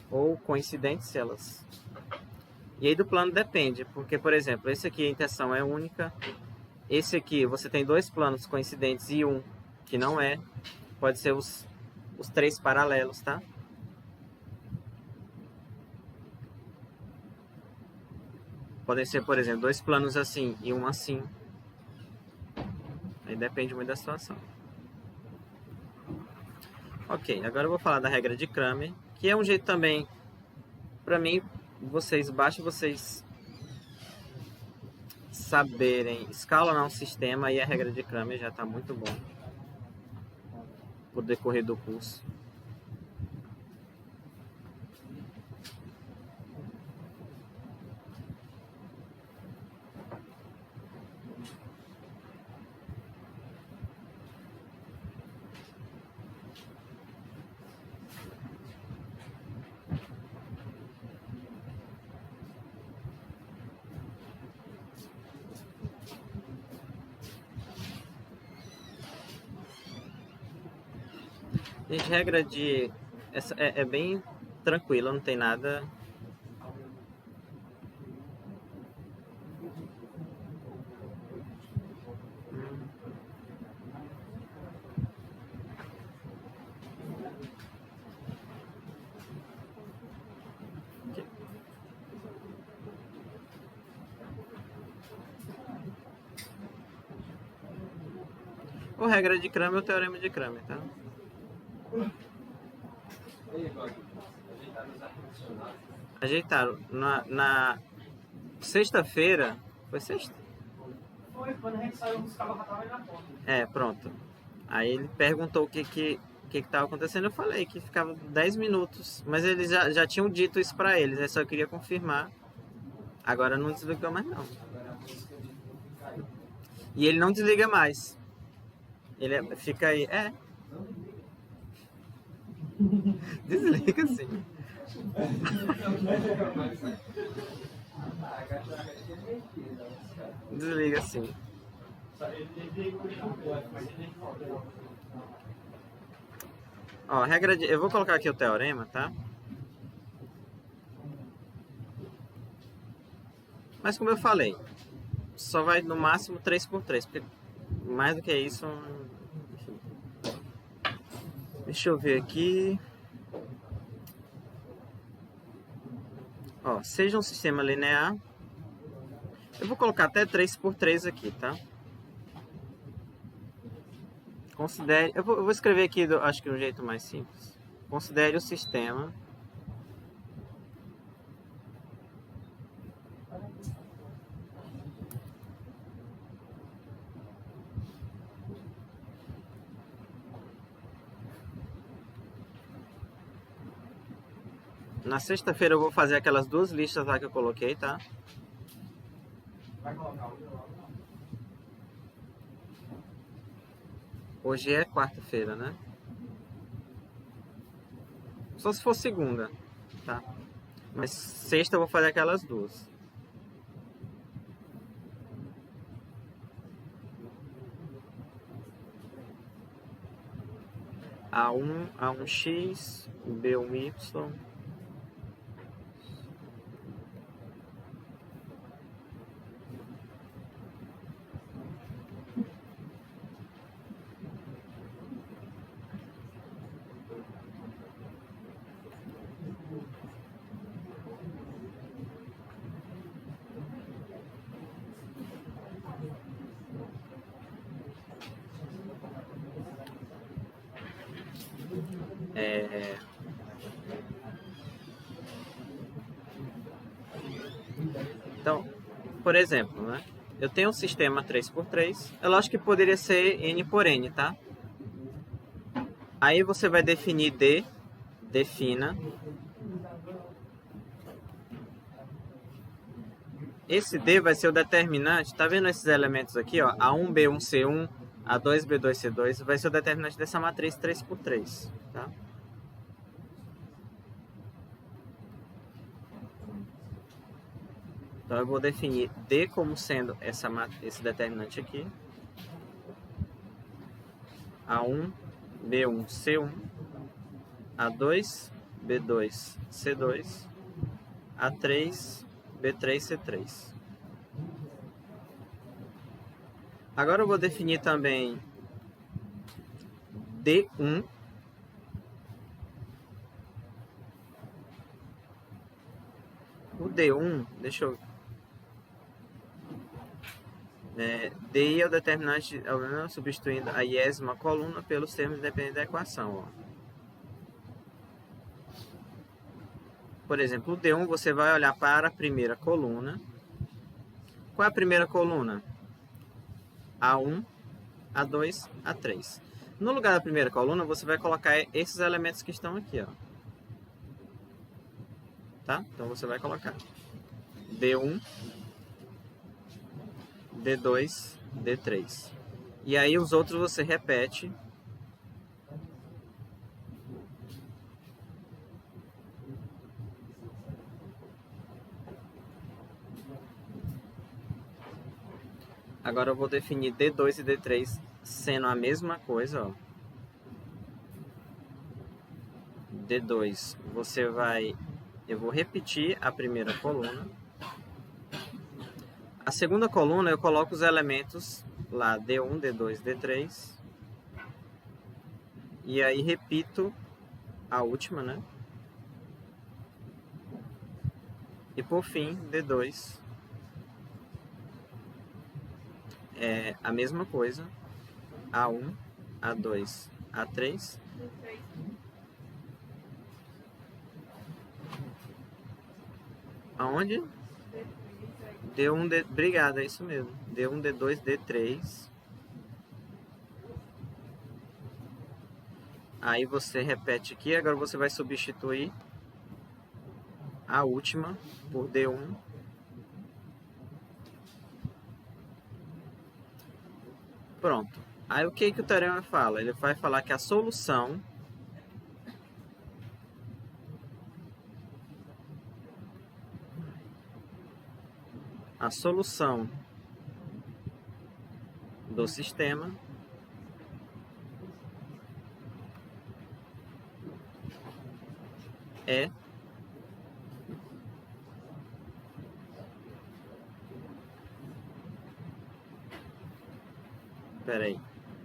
ou coincidentes, se elas. E aí do plano depende, porque, por exemplo, esse aqui a intenção é única, esse aqui você tem dois planos coincidentes e um que não é, pode ser os três paralelos, tá? Podem ser, por exemplo, dois planos assim e um assim. Aí depende muito da situação. Ok, agora eu vou falar da regra de Cramer, que é um jeito também, para mim, basta vocês saberem escalonar um sistema e a regra de Cramer já está muito bom por decorrer do curso. Gente, regra de... Essa é bem tranquila, não tem nada... Ou regra de Kramer ou teorema de Kramer, tá? Ajeitaram. Na sexta-feira... Foi sexta? Foi, quando a gente saiu dos carros, já tava aí na porta. É, pronto. Aí ele perguntou o que tava acontecendo. Eu falei que ficava 10 minutos. Mas eles já tinham dito isso pra eles. Eu só queria confirmar. Agora não desligou mais não. E ele não desliga mais. Fica aí. Desliga sim. Desliga sim. Ó, regra de... Eu vou colocar aqui o teorema, tá? Mas como eu falei, só vai no máximo 3x3, porque mais do que isso... Enfim. Deixa eu ver aqui... Ó, seja um sistema linear... Eu vou colocar até 3x3 aqui, tá? Considere... Eu vou escrever aqui, acho que de um jeito mais simples. Considere o sistema... Na sexta-feira eu vou fazer aquelas duas listas lá que eu coloquei, tá? Vai colocar o Hoje é quarta-feira, né? Só se for segunda, tá? Mas sexta eu vou fazer aquelas duas. A1, A1x, B1y... Então, por exemplo, né? Eu tenho um sistema 3x3. É lógico que poderia ser N por N, tá? Aí você vai definir D, defina. Esse D vai ser o determinante. Tá vendo esses elementos aqui, ó? A1, B1, C1, A2, B2, C2. Vai ser o determinante dessa matriz 3x3, tá? Então eu vou definir D como sendo esse determinante aqui. A1, B1, C1, A2, B2, C2, A3, B3, C3. Agora eu vou definir também D1. O D1, deixa eu... DI é o determinante, substituindo a iésima coluna pelos termos independentes da equação. Ó. Por exemplo, o D1 você vai olhar para a primeira coluna. Qual é a primeira coluna? A1, A2, A3. No lugar da primeira coluna, você vai colocar esses elementos que estão aqui. Ó. Tá? Então você vai colocar D1, D2, D3. E aí os outros você repete. Agora eu vou definir D2 e D3 sendo a mesma coisa, ó. D2, eu vou repetir a primeira coluna. A segunda coluna eu coloco os elementos lá, D1, D2, D3. E aí repito a última, né? E por fim, D2. É a mesma coisa. A1, A2, A3. Aonde? D1, D... Obrigado, é isso mesmo. D1, D2, D3. Aí você repete aqui, agora você vai substituir a última por D1. Pronto. Aí o que o teorema fala? Ele vai falar que a solução do sistema é Peraí,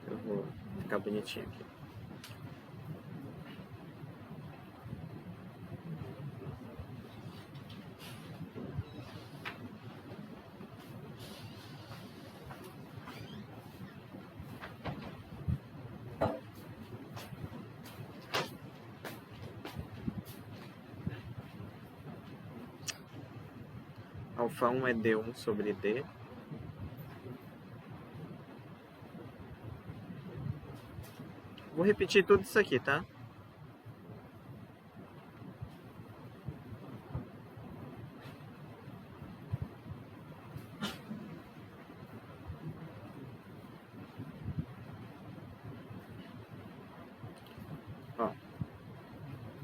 eu vou ficar bonitinho aqui. Alfa 1 é D1 sobre D. Vou repetir tudo isso aqui, tá? Ó.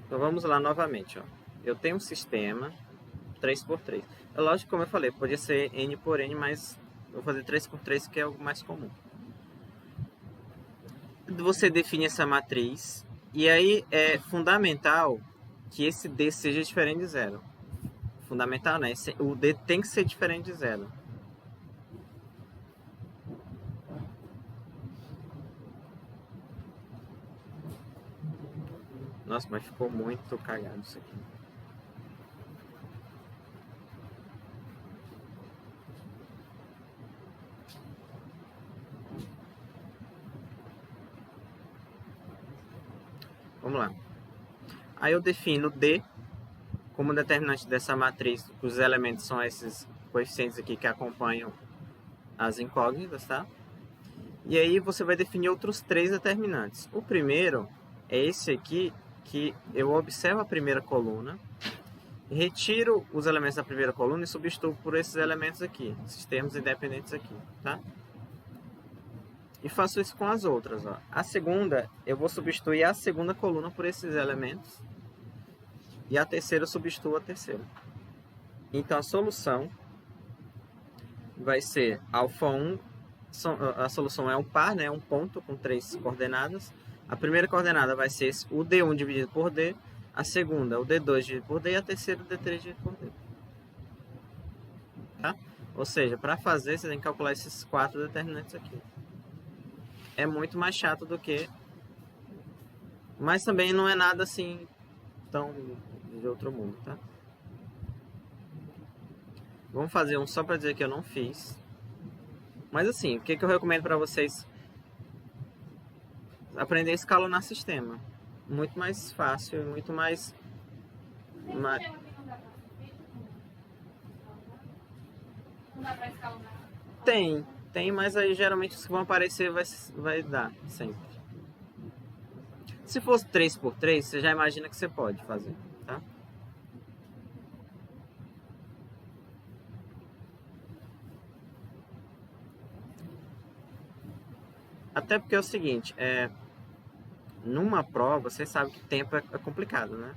Então vamos lá novamente, ó. Eu tenho um sistema 3x3. É lógico, como eu falei, podia ser N por N, mas eu vou fazer 3x3 que é o mais comum. Você define essa matriz e aí é fundamental que esse D seja diferente de zero. Fundamental, né? O D tem que ser diferente de zero. Nossa, mas ficou muito cagado isso aqui. Vamos lá. Aí eu defino D como determinante dessa matriz. Os elementos são esses coeficientes aqui que acompanham as incógnitas, tá? E aí você vai definir outros 3 determinantes. O primeiro é esse aqui, que eu observo a primeira coluna, retiro os elementos da primeira coluna e substituo por esses elementos aqui, esses termos independentes aqui, tá? E faço isso com as outras, ó. A segunda, eu vou substituir a segunda coluna por esses elementos. E a terceira, eu substituo a terceira. Então, a solução vai ser alfa 1. A solução é um par, né? Um ponto com 3 coordenadas. A primeira coordenada vai ser o D1 dividido por D. A segunda, o D2 dividido por D. E a terceira, o D3 dividido por D. Tá? Ou seja, para fazer, você tem que calcular esses 4 determinantes aqui. É muito mais chato do que... Mas também não é nada assim tão de outro mundo, tá? Vamos fazer um só para dizer que eu não fiz. Mas assim, o que eu recomendo para vocês? Aprender a escalonar sistema. Muito mais fácil, muito mais... Não dá pra escalonar? Tem, mas aí geralmente os que vão aparecer vai dar sempre. Se fosse 3x3, você já imagina que você pode fazer, tá? Até porque é o seguinte, numa prova, você sabe que tempo é complicado, né?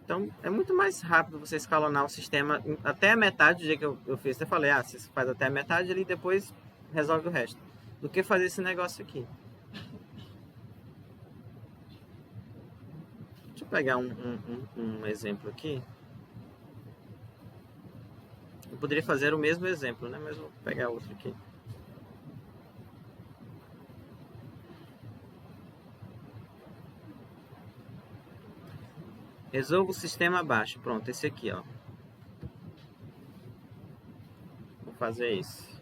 Então, é muito mais rápido você escalonar o sistema até a metade do dia que eu fiz. Eu falei, você faz até a metade ali e depois resolve o resto. Do que fazer esse negócio aqui. eu pegar um exemplo aqui. Eu poderia fazer o mesmo exemplo, né? Mas vou pegar outro aqui. Resolva o sistema abaixo. Pronto, esse aqui, ó. Vou fazer isso.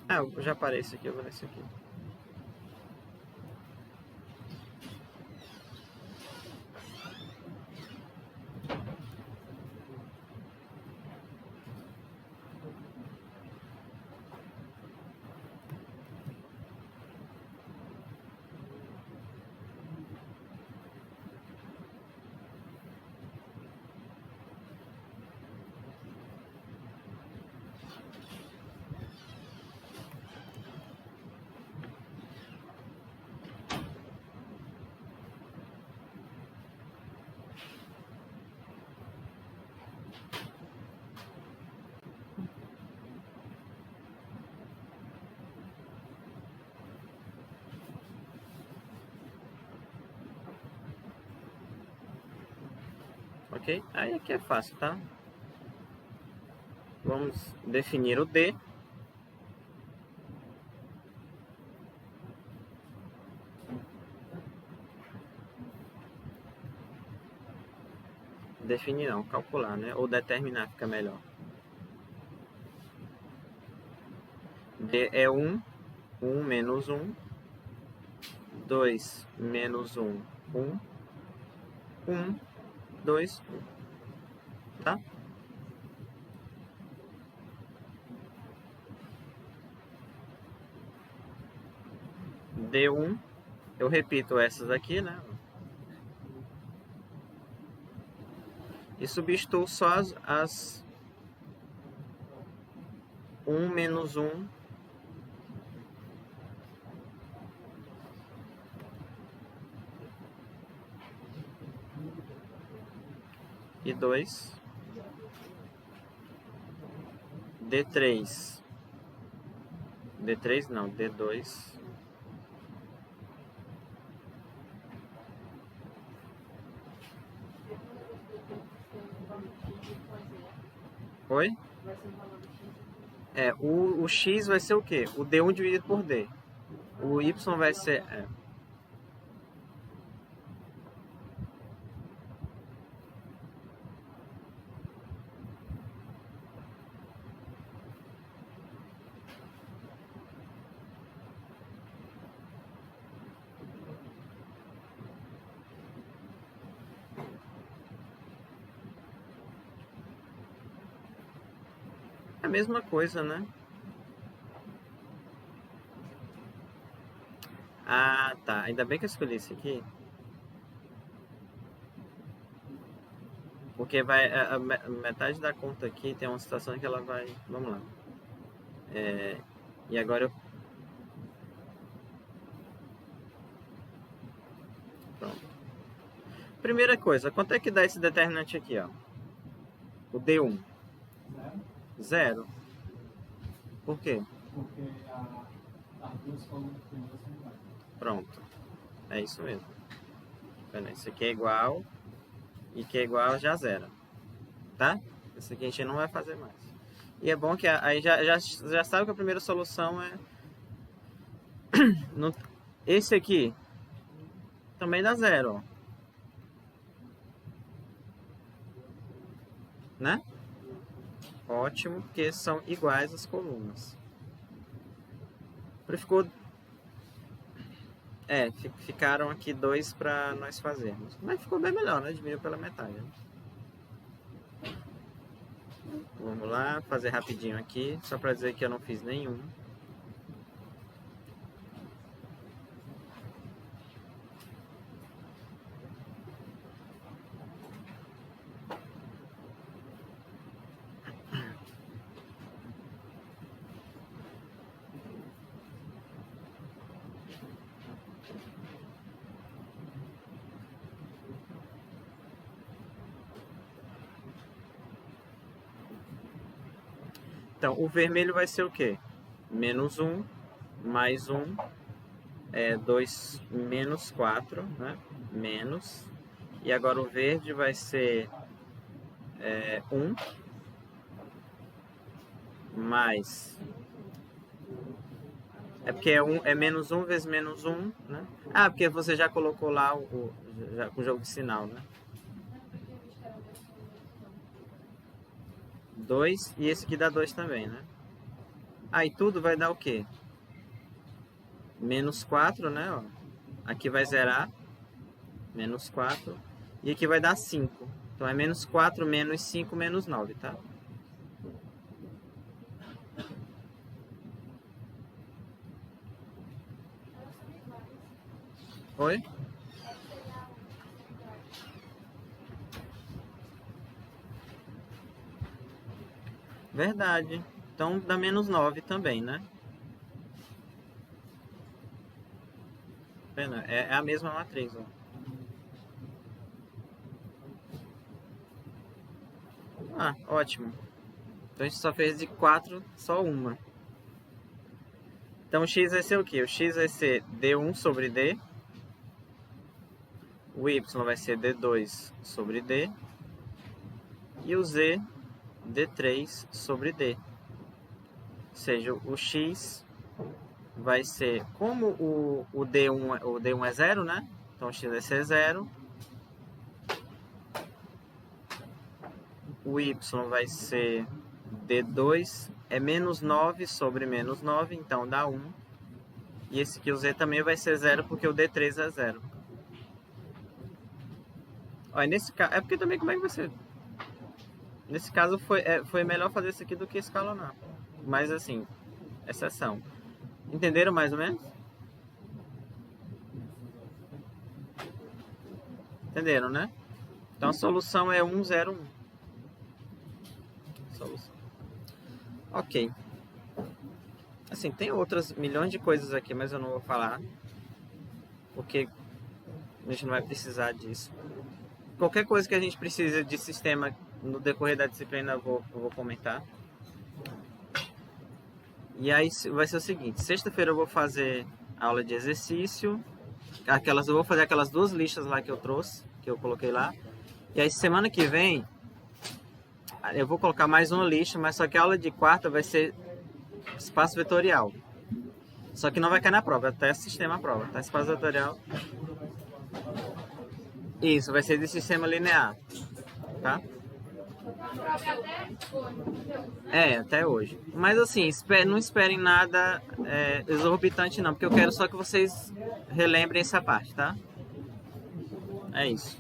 Ah, eu já parei isso aqui, eu vou nesse aqui. Ok? Aí aqui é fácil, tá? Vamos definir o D. Definir não, calcular, né? Ou determinar fica melhor. D é 1, 1 menos 1, 2 menos 1, 1, 1, 2, 1. Tá? D1, eu repito essas aqui, né? E substituo só as 1 menos 1 e 2. D3. D3 não, D2. Oi? É, o X vai ser o quê? O D1 dividido por D. O Y vai ser... a mesma coisa, né? Ah, tá. Ainda bem que eu escolhi esse aqui. Porque vai a metade da conta aqui tem uma situação que ela vai... Vamos lá. E agora eu... Pronto. Primeira coisa, quanto é que dá esse determinante aqui, ó? O D1. Zero. Por quê? Porque as duas colunas primeiras são iguais. Pronto. É isso mesmo. Esse aqui é igual. E que é igual já zero. Tá? Esse aqui a gente não vai fazer mais. E é bom que aí já sabe que a primeira solução é... Esse aqui também dá zero, ó. Né? Ótimo, porque são iguais as colunas. Ficou... ficaram aqui 2 para nós fazermos. Mas ficou bem melhor, né? Diminuiu pela metade. Né? Vamos lá, fazer rapidinho aqui, só para dizer que eu não fiz nenhum. Então, o vermelho vai ser o quê? Menos 1, mais 1, 2, menos 4, né? Menos. E agora o verde vai ser 1, mais... É porque é menos 1 vezes menos 1, né? Ah, porque você já colocou lá o jogo de sinal, né? 2 e esse aqui dá 2 também, né? Aí tudo vai dar o quê? Menos 4, né? Ó. Aqui vai zerar. Menos 4. E aqui vai dar 5. Então é menos 4, menos 5, menos 9, tá? Oi? Verdade. Então dá menos 9 também, né? Vendo? É a mesma matriz, ó. Ah, ótimo. Então a gente só fez de 4, só uma. Então o x vai ser o quê? O x vai ser d1 sobre d. O y vai ser d2 sobre d. E o z, d3 sobre d. Ou seja, o x vai ser, como o D1 é 0, né? Então o x vai ser 0. O y vai ser D2, é menos 9 sobre menos 9, então dá 1. E esse aqui, o z também vai ser 0, porque o D3 é 0. Olha, nesse caso, é porque também como é que vai ser? Nesse caso foi melhor fazer isso aqui do que escalonar. Mas assim, exceção. Entenderam mais ou menos? Entenderam, né? Então a solução é 1, 0, 1. Solução. Ok. Assim, tem outras milhões de coisas aqui, mas eu não vou falar. Porque a gente não vai precisar disso. Qualquer coisa que a gente precisa de sistema no decorrer da disciplina eu vou comentar. E aí vai ser o seguinte, sexta-feira eu vou fazer aula de exercício, eu vou fazer aquelas 2 listas lá que eu trouxe, que eu coloquei lá. E aí semana que vem eu vou colocar mais uma lista, mas só que a aula de quarta vai ser espaço vetorial. Só que não vai cair na prova, até sistema prova, tá? Espaço vetorial. Isso, vai ser de sistema linear, tá? Até hoje. Mas assim, não esperem nada exorbitante não, porque eu quero só que vocês relembrem essa parte, tá? É isso.